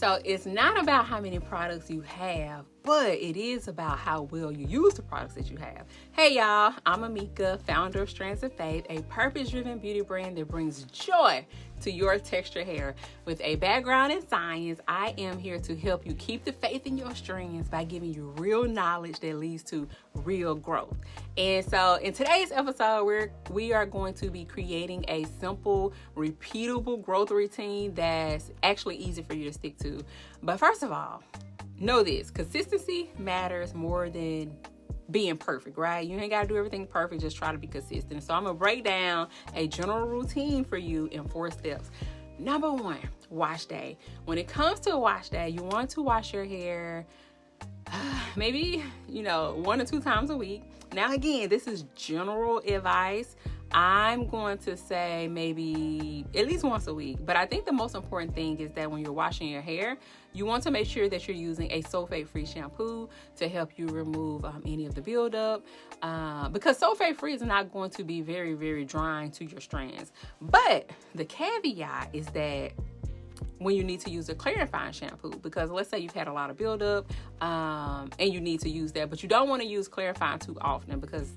So it's not about how many products you have, but it is about how well you use the products that you have. Hey y'all, I'm Amika, founder of Strands of Faith, a purpose-driven beauty brand that brings joy to your textured hair. With a background in science, I am here to help you keep the faith in your strands by giving you real knowledge that leads to real growth. And so in today's episode, we are going to be creating a simple, repeatable growth routine that's actually easy for you to stick to. But first of all, know this: consistency matters more than being perfect, right? You ain't got to do everything perfect, just try to be consistent. So I'm gonna break down a general routine for you in 4 steps. Number 1, wash day. When it comes to a wash day, you want to wash your hair maybe 1 or 2 times a week. Now again, this is general advice. I'm going to say maybe at least once a week. But I think the most important thing is that when you're washing your hair, you want to make sure that you're using a sulfate-free shampoo to help you remove any of the buildup. Because sulfate-free is not going to be very, very drying to your strands. But the caveat is that when you need to use a clarifying shampoo, because let's say you've had a lot of buildup and you need to use that, but you don't want to use clarifying too often because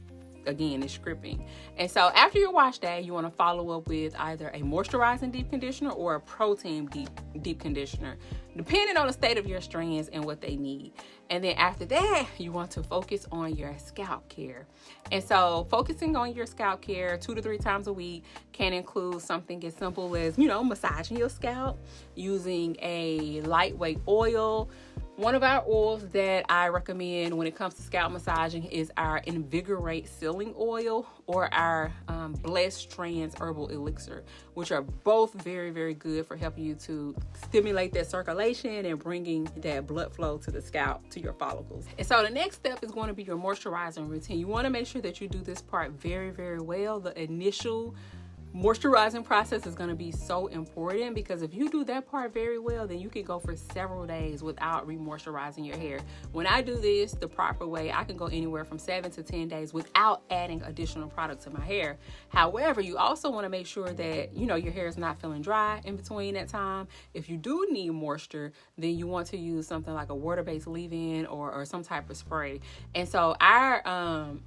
again, it's scripting. And so after your wash day, you want to follow up with either a moisturizing deep conditioner or a protein deep conditioner, depending on the state of your strands and what they need. And then after that, you want to focus on your scalp care. And so focusing on your scalp care 2 to 3 times a week can include something as simple as, massaging your scalp using a lightweight oil. One of our oils that I recommend when it comes to scalp massaging is our Invigorate Sealing Oil or our Blessed Strands Herbal Elixir, which are both very, very good for helping you to stimulate that circulation and bringing that blood flow to the scalp, to your follicles. And so the next step is going to be your moisturizing routine. You want to make sure that you do this part very, very well. The initial moisturizing process is going to be so important, because if you do that part very well, then you can go for several days without re-moisturizing your hair. When I do this the proper way, I can go anywhere from 7 to 10 days without adding additional product to my hair. However, you also want to make sure that your hair is not feeling dry in between that time. If you do need moisture, then you want to use something like a water-based leave-in or some type of spray. And so our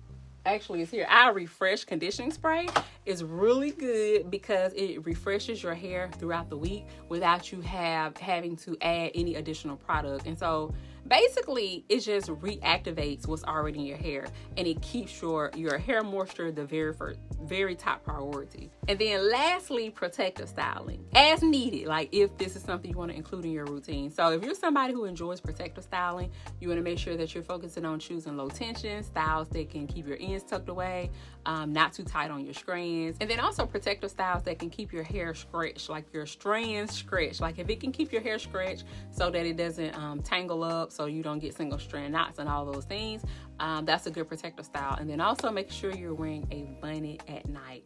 Refresh conditioning spray is really good because it refreshes your hair throughout the week without you having to add any additional product. And so basically it just reactivates what's already in your hair, and it keeps your hair moisture the very top priority. And then lastly, protective styling as needed, like if this is something you want to include in your routine. So if you're somebody who enjoys protective styling, you want to make sure that you're focusing on choosing low tension styles that can keep your ends tucked away, not too tight on your strands, and then also protective styles that can keep your hair stretched, like your strands stretched. Like if it can keep your hair stretched so that it doesn't tangle up, so you don't get single strand knots and all those things, that's a good protective style. And then also make sure you're wearing a bunnet at night.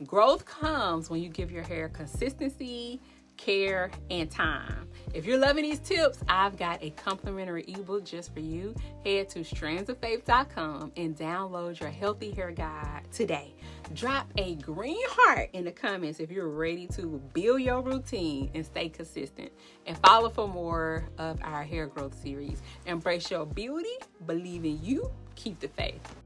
Growth comes when you give your hair consistency, care, and time. If you're loving these tips, I've got a complimentary ebook just for you. Head to strandsoffaith.com and download your healthy hair guide today. Drop a green heart in the comments if you're ready to build your routine and stay consistent. And follow for more of our hair growth series. Embrace your beauty, believe in you, keep the faith.